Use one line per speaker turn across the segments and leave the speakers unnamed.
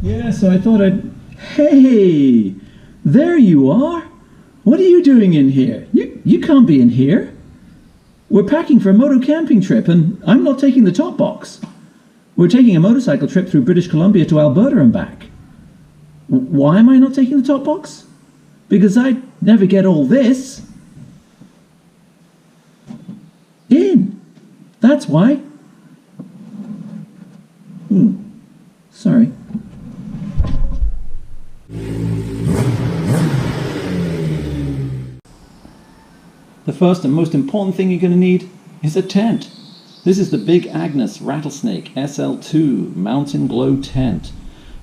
Yeah, so I thought I'd... Hey! There you are! What are you doing in here? You can't be in here. We're packing for a moto camping trip and I'm not taking the top box. We're taking a motorcycle trip through British Columbia to Alberta and back. Why am I not taking the top box? Because I'd never get all this in. That's why. Sorry. The first and most important thing you're going to need is a tent. This is the Big Agnes Rattlesnake SL2 Mountain Glow tent.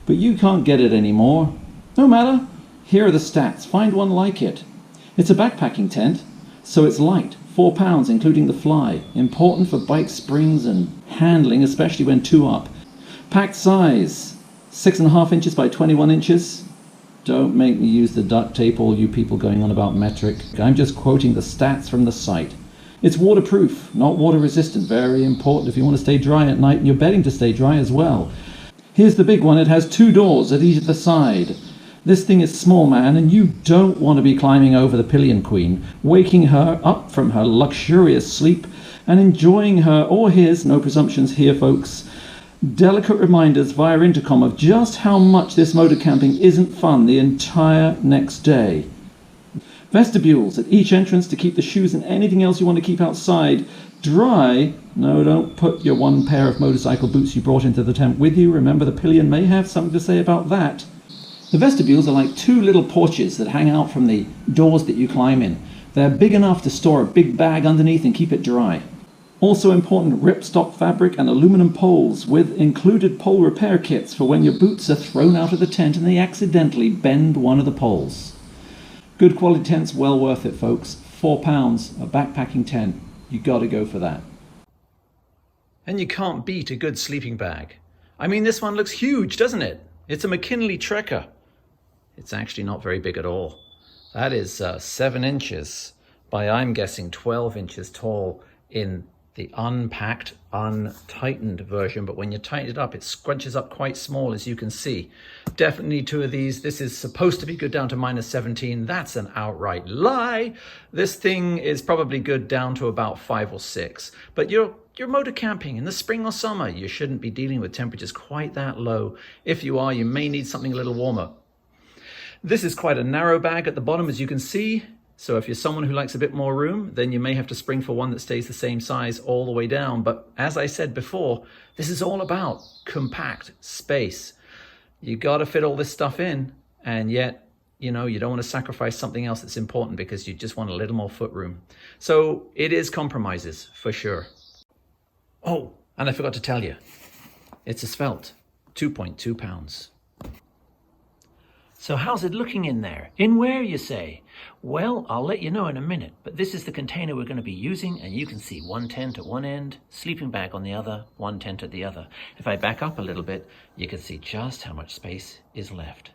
But you can't get it anymore. No matter. Here are the stats. Find one like it. It's a backpacking tent, so it's light. 4 pounds including the fly. Important for bike springs and handling, especially when 2 up. Packed size 6.5 inches by 21 inches. Don't make me use the duct tape, all you people going on about metric. I'm just quoting the stats from the site. It's waterproof, not water resistant. Very important if you want to stay dry at night and you're bedding to stay dry as well. Here's the big one. It has 2 doors at each of the side. This thing is small, man, and you don't want to be climbing over the pillion queen, waking her up from her luxurious sleep and enjoying her or his, no presumptions here folks, delicate reminders via intercom of just how much this motor camping isn't fun the entire next day. Vestibules at each entrance to keep the shoes and anything else you want to keep outside dry. No, don't put your 1 pair of motorcycle boots you brought into the tent with you. Remember, the pillion may have something to say about that. The vestibules are like 2 little porches that hang out from the doors that you climb in. They're big enough to store a big bag underneath and keep it dry. Also important, ripstop fabric and aluminum poles with included pole repair kits for when your boots are thrown out of the tent and they accidentally bend one of the poles. Good quality tents, well worth it folks. 4 pounds, a backpacking tent. You gotta go for that. And you can't beat a good sleeping bag. I mean, this one looks huge, doesn't it? It's a McKinley Trekker. It's actually not very big at all. That is 7 inches by, I'm guessing, 12 inches tall in the unpacked, untightened version, but when you tighten it up, it scrunches up quite small, as you can see. Definitely need 2 of these. This is supposed to be good down to -17. That's an outright lie. This thing is probably good down to about 5 or 6. But you're motor camping in the spring or summer. You shouldn't be dealing with temperatures quite that low. If you are, you may need something a little warmer. This is quite a narrow bag at the bottom, as you can see. So if you're someone who likes a bit more room, then you may have to spring for one that stays the same size all the way down. But as I said before, this is all about compact space. You got to fit all this stuff in, and yet, you know, you don't want to sacrifice something else that's important because you just want a little more foot room. So it is compromises for sure. Oh, and I forgot to tell you, it's a Svelte, 2.2 pounds. So how's it looking in there? In where, you say? Well, I'll let you know in a minute, but this is the container we're going to be using, and you can see 1 tent at one end, sleeping bag on the other, 1 tent at the other. If I back up a little bit, you can see just how much space is left.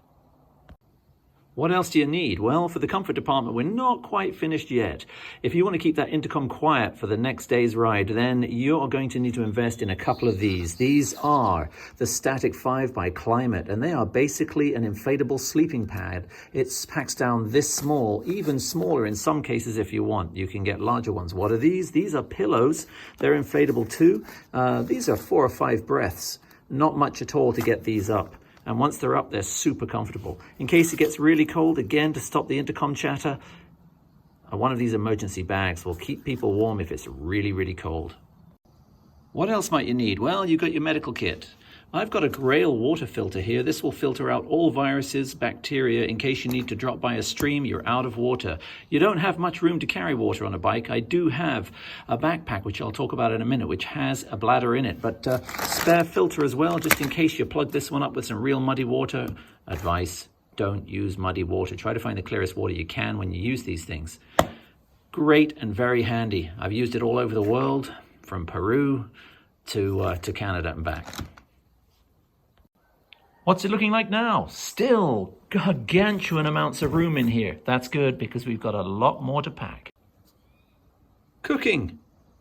What else do you need? Well, for the comfort department, we're not quite finished yet. If you want to keep that intercom quiet for the next day's ride, then you're going to need to invest in a couple of these. These are the Static 5 by Climate, and they are basically an inflatable sleeping pad. It packs down this small, even smaller in some cases if you want. You can get larger ones. What are these? These are pillows. They're inflatable too. These are 4 or 5 breaths. Not much at all to get these up. And once they're up, they're super comfortable. In case it gets really cold, again, to stop the intercom chatter, one of these emergency bags will keep people warm if it's really, really cold. What else might you need? Well, you've got your medical kit. I've got a Grail water filter here. This will filter out all viruses, bacteria, in case you need to drop by a stream, you're out of water. You don't have much room to carry water on a bike. I do have a backpack, which I'll talk about in a minute, which has a bladder in it, but spare filter as well, just in case you plug this one up with some real muddy water. Advice, don't use muddy water. Try to find the clearest water you can when you use these things. Great and very handy. I've used it all over the world, from Peru to Canada and back. What's it looking like now? Still gargantuan amounts of room in here. That's good because we've got a lot more to pack. Cooking.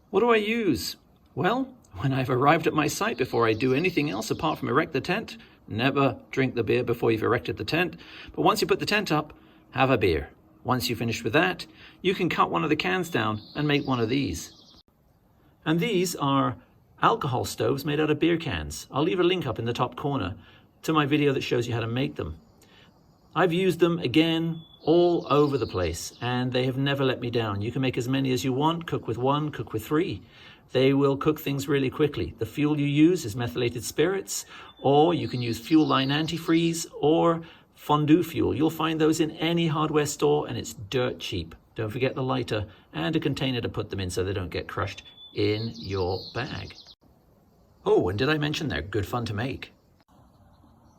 What do I use? Well, when I've arrived at my site, before I do anything else apart from erect the tent, Never drink the beer before you've erected the tent. But once you put the tent up, have a beer. Once you've finished with that, you can cut one of the cans down and make one of these. And these are alcohol stoves made out of beer cans. I'll leave a link up in the top corner to my video that shows you how to make them. I've used them, again, all over the place, and they have never let me down. You can make as many as you want, cook with 1, cook with 3. They will cook things really quickly. The fuel you use is methylated spirits, or you can use fuel line antifreeze or fondue fuel. You'll find those in any hardware store, and it's dirt cheap. Don't forget the lighter and a container to put them in so they don't get crushed in your bag. Oh, and did I mention they're good fun to make?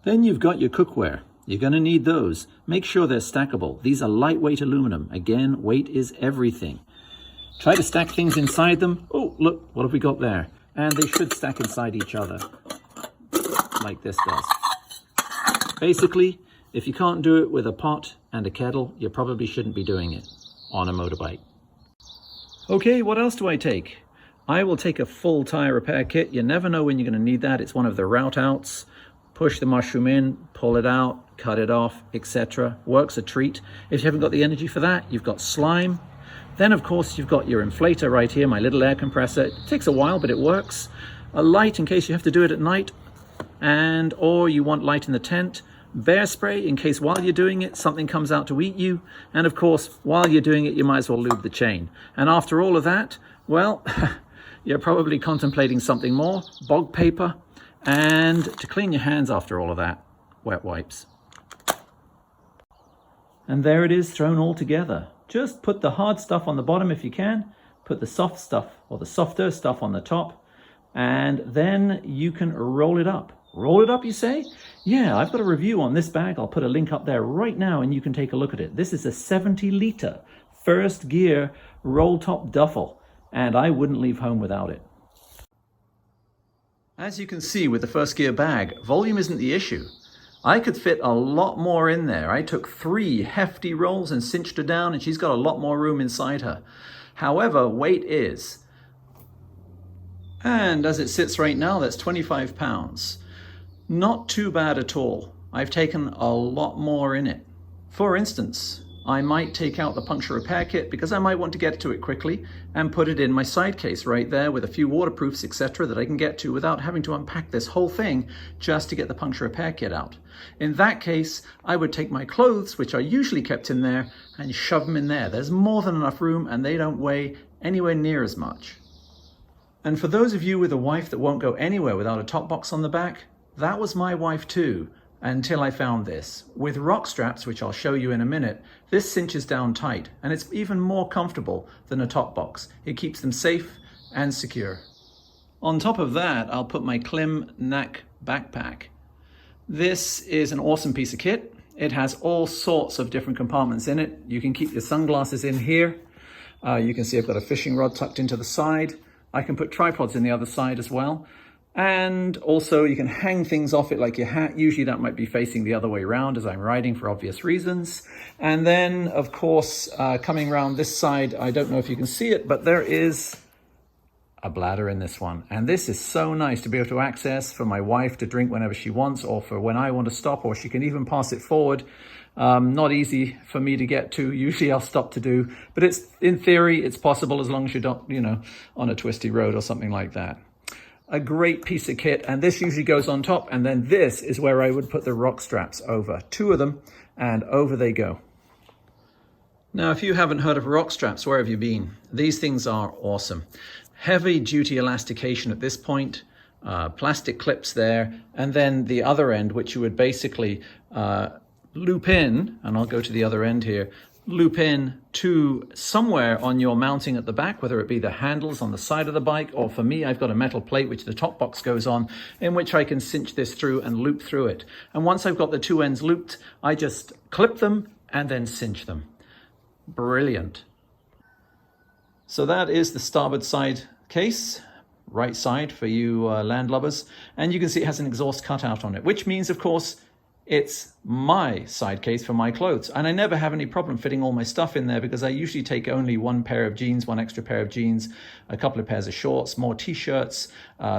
Then you've got your cookware. You're going to need those. Make sure they're stackable. These are lightweight aluminum. Again, weight is everything. Try to stack things inside them. Oh, look, what have we got there? And they should stack inside each other, like this does. Basically, if you can't do it with a pot and a kettle, you probably shouldn't be doing it on a motorbike. Okay, what else do I take? I will take a full tire repair kit. You never know when you're going to need that. It's one of the route outs. Push the mushroom in, pull it out, cut it off, etc. Works a treat. If you haven't got the energy for that, you've got slime. Then, of course, you've got your inflator right here, my little air compressor. It takes a while, but it works. A light in case you have to do it at night, or you want light in the tent. Bear spray in case while you're doing it, something comes out to eat you. And, of course, while you're doing it, you might as well lube the chain. And after all of that, well, you're probably contemplating something more. Bog paper. And to clean your hands after all of that, wet wipes. And there it is, thrown all together. Just put the hard stuff on the bottom if you can, put the soft stuff or the softer stuff on the top, and then you can roll it up. Roll it up, you say? Yeah, I've got a review on this bag. I'll put a link up there right now and you can take a look at it. This is a 70-liter first gear roll top duffel, and I wouldn't leave home without it. As you can see with the first gear bag, volume isn't the issue. I could fit a lot more in there. I took 3 hefty rolls and cinched her down, and she's got a lot more room inside her. However, weight is. And as it sits right now, that's 25 pounds. Not too bad at all. I've taken a lot more in it. For instance, I might take out the puncture repair kit because I might want to get to it quickly and put it in my side case right there with a few waterproofs, etc. that I can get to without having to unpack this whole thing just to get the puncture repair kit out. In that case, I would take my clothes, which are usually kept in there, and shove them in there. There's more than enough room and they don't weigh anywhere near as much. And for those of you with a wife that won't go anywhere without a top box on the back, that was my wife too. Until I found this. With rock straps, which I'll show you in a minute, this cinches down tight, and it's even more comfortable than a top box. It keeps them safe and secure. On top of that, I'll put my KLIM neck backpack. This is an awesome piece of kit. It has all sorts of different compartments in it. You can keep your sunglasses in here. You can see I've got a fishing rod tucked into the side. I can put tripods in the other side as well. And also you can hang things off it like your hat. Usually that might be facing the other way around as I'm riding for obvious reasons. And then of course, coming around this side, I don't know if you can see it, but there is a bladder in this one. And this is so nice to be able to access for my wife to drink whenever she wants, or for when I want to stop, or she can even pass it forward. Not easy for me to get to. Usually I'll stop to do, but it's in theory, it's possible as long as you're not, on a twisty road or something like that. A great piece of kit, and this usually goes on top, and then this is where I would put the rock straps over. 2 of them, and over they go. Now, if you haven't heard of rock straps, where have you been? These things are awesome. Heavy duty elastication at this point, plastic clips there, and then the other end, which you would basically loop in, and I'll go to the other end here, loop in to somewhere on your mounting at the back, whether it be the handles on the side of the bike, or for me, I've got a metal plate which the top box goes on, in which I can cinch this through and loop through it. And once I've got the 2 ends looped, I just clip them and then cinch them. Brilliant. So that is the starboard side case, right side for you landlubbers. And you can see it has an exhaust cutout on it, which means, of course, it's my side case for my clothes. And I never have any problem fitting all my stuff in there because I usually take only 1 pair of jeans, 1 extra pair of jeans, a couple of pairs of shorts, more t-shirts,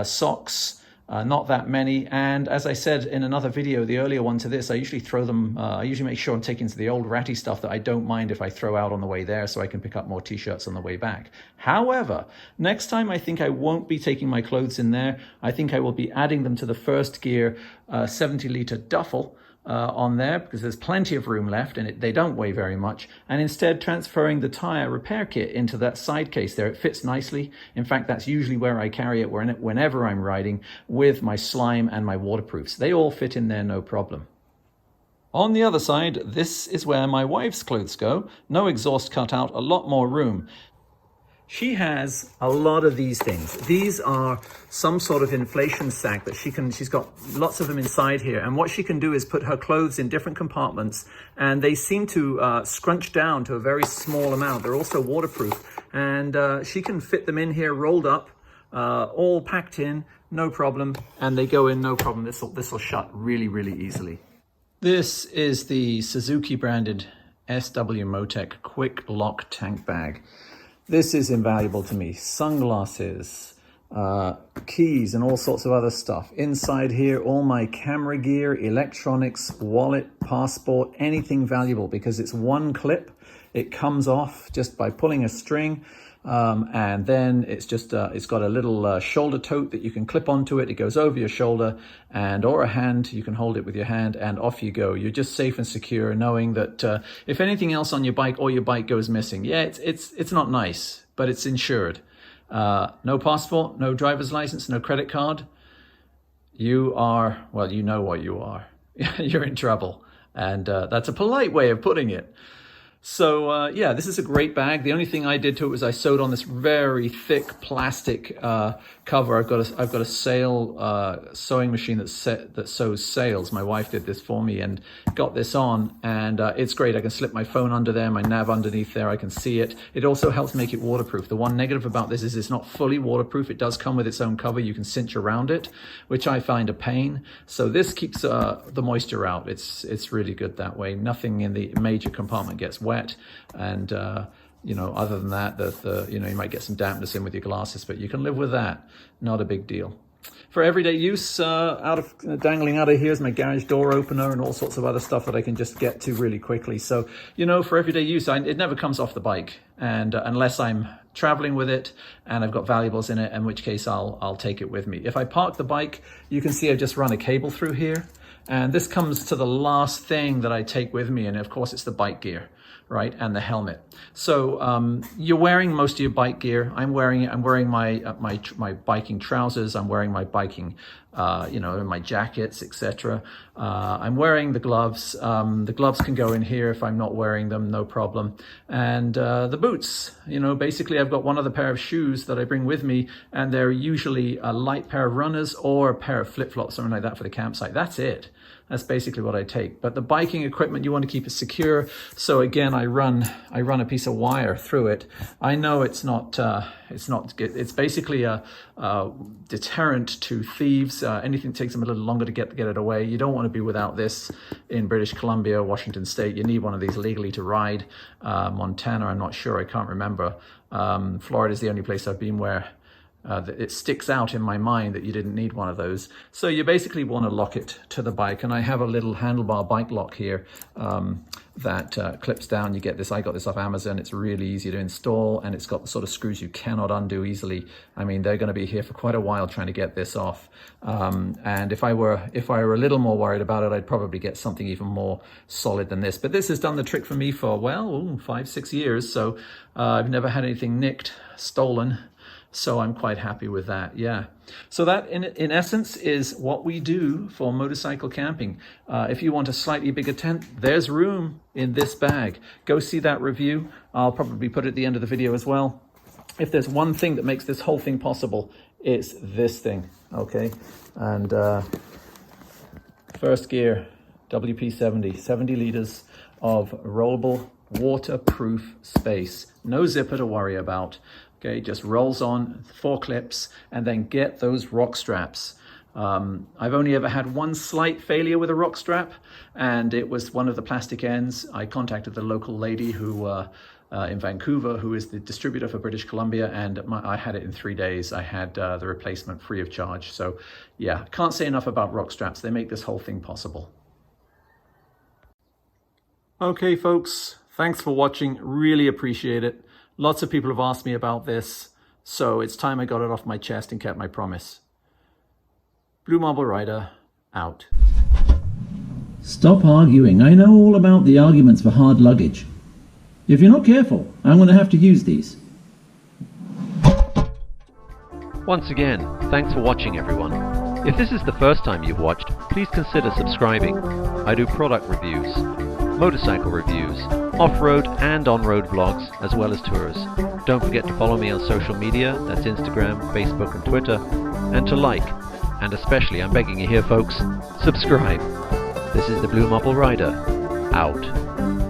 socks, not that many. And as I said in another video, the earlier one to this, I usually throw them, I usually make sure I'm taking to the old ratty stuff that I don't mind if I throw out on the way there, so I can pick up more t-shirts on the way back. However, next time I think I won't be taking my clothes in there. I think I will be adding them to the first gear 70-litre duffel on there, because there's plenty of room left and they don't weigh very much, and instead transferring the tire repair kit into that side case there. It fits nicely. In fact, that's usually where I carry it whenever I'm riding, with my slime and my waterproofs. They all fit in there, no problem. On the other side, this is where my wife's clothes go. No exhaust cut out, a lot more room. She has a lot of these things. These are some sort of inflation sack that she's got lots of them inside here. And what she can do is put her clothes in different compartments, and they seem to scrunch down to a very small amount. They're also waterproof, and she can fit them in here rolled up, all packed in, no problem. And they go in no problem. This will shut really, really easily. This is the Suzuki branded SW Motec Quick Lock Tank Bag. This is invaluable to me. Sunglasses, keys, and all sorts of other stuff. Inside here, all my camera gear, electronics, wallet, passport, anything valuable, because it's one clip. It comes off just by pulling a string. And then it's just, it's got a little shoulder tote that you can clip onto it. It goes over your shoulder, or a hand. You can hold it with your hand, and off you go. You're just safe and secure, knowing that if anything else on your bike or your bike goes missing, yeah, it's not nice, but it's insured. No passport, no driver's license, no credit card. You are, well, you know what you are. You're in trouble. And that's a polite way of putting it. So yeah, this is a great bag. The only thing I did to it was I sewed on this very thick plastic cover. I've got a sail sewing machine that sews sails. My wife did this for me and got this on, and it's great. I can slip my phone under there, my nav underneath there. I can see it. It also helps make it waterproof. The one negative about this is it's not fully waterproof. It does come with its own cover. You can cinch around it, which I find a pain. So this keeps the moisture out. It's really good that way. Nothing in the major compartment gets wet. And you know, other than that, you know, you might get some dampness in with your glasses, but you can live with that. Not a big deal. For everyday use, dangling out of here is my garage door opener and all sorts of other stuff that I can just get to really quickly. So, you know, for everyday use, it never comes off the bike, and unless I'm traveling with it and I've got valuables in it, in which case I'll take it with me. If I park the bike, you can see I've just run a cable through here, and this comes to the last thing that I take with me, and of course it's the bike gear, right, and the helmet. So you're wearing most of your bike gear. I'm wearing my biking trousers. I'm wearing my biking, you know, my jackets, etc. I'm wearing the gloves. The gloves can go in here if I'm not wearing them, no problem. And the boots, you know, basically I've got one other pair of shoes that I bring with me, and they're usually a light pair of runners or a pair of flip-flops, something like that for the campsite. That's it. That's basically what I take. But the biking equipment, you want to keep it secure. So again, I run a piece of wire through it. I know it's basically a deterrent to thieves. Anything that takes them a little longer to get it away. You don't want to be without this in British Columbia, Washington State. You need one of these legally to ride. Montana, I'm not sure, I can't remember. Florida is the only place I've been where it sticks out in my mind that you didn't need one of those. So you basically want to lock it to the bike. And I have a little handlebar bike lock here that clips down. You get this, I got this off Amazon. It's really easy to install, and it's got the sort of screws you cannot undo easily. I mean, they're going to be here for quite a while trying to get this off. And if I were a little more worried about it, I'd probably get something even more solid than this. But this has done the trick for me for, well, 5-6 years. So I've never had anything nicked, stolen. So I'm quite happy with that, yeah. So that, in essence, is what we do for motorcycle camping. If you want a slightly bigger tent, there's room in this bag. Go see that review. I'll probably put it at the end of the video as well. If there's one thing that makes this whole thing possible, it's this thing, okay? And first gear, WP70, 70 liters of rollable, waterproof space. No zipper to worry about. Okay, just rolls on, 4 clips, and then get those rock straps. I've only ever had one slight failure with a rock strap, and it was one of the plastic ends. I contacted the local lady who
in Vancouver, who is the distributor for British Columbia, and I had it in 3 days. I had the replacement free of charge. So yeah, can't say enough about rock straps. They make this whole thing possible. Okay, folks, thanks for watching. Really appreciate it. Lots of people have asked me about this, so it's time I got it off my chest and kept my promise. BlueMarbleRider, out.
Stop arguing. I know all about the arguments for hard luggage. If you're not careful, I'm going to have to use these.
Once again, thanks for watching, everyone. If this is the first time you've watched, please consider subscribing. I do product reviews, motorcycle reviews, off-road and on-road vlogs, as well as tours. Don't forget to follow me on social media, that's Instagram, Facebook and Twitter, and to like, and especially, I'm begging you here folks, subscribe. This is the BlueMarbleRider, out.